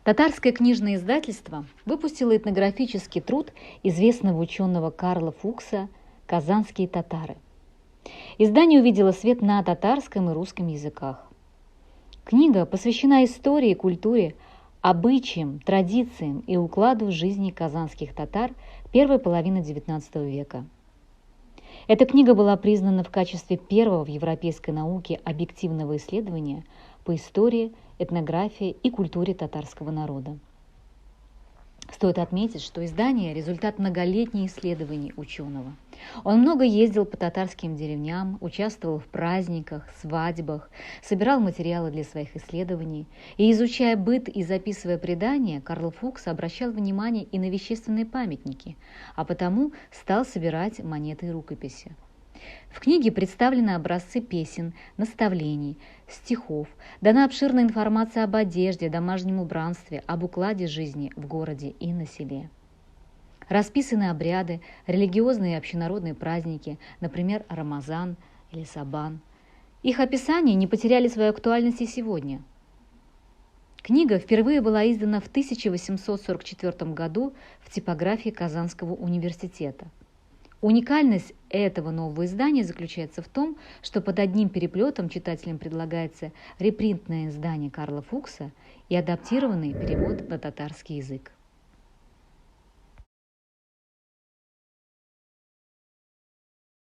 Татарское книжное издательство выпустило этнографический труд известного ученого Карла Фукса «Казанские татары». Издание увидело свет на татарском и русском языках. Книга посвящена истории, культуре, обычаям, традициям и укладу жизни казанских татар первой половины XIX века. Эта книга была признана в качестве первого в европейской науке объективного исследования по истории, этнографии и культуре татарского народа. Стоит отметить, что издание – результат многолетних исследований ученого. Он много ездил по татарским деревням, участвовал в праздниках, свадьбах, собирал материалы для своих исследований. И, изучая быт и записывая предания, Карл Фукс обращал внимание и на вещественные памятники, а потому стал собирать монеты и рукописи. В книге представлены образцы песен, наставлений, стихов, дана обширная информация об одежде, домашнем убранстве, об укладе жизни в городе и на селе. Расписаны обряды, религиозные и общенародные праздники, например, Рамазан или Сабан. Их описания не потеряли свою актуальность и сегодня. Книга впервые была издана в 1844 году в типографии Казанского университета. Уникальность этого нового издания заключается в том, что под одним переплетом читателям предлагается репринтное издание Карла Фукса и адаптированный перевод на татарский язык.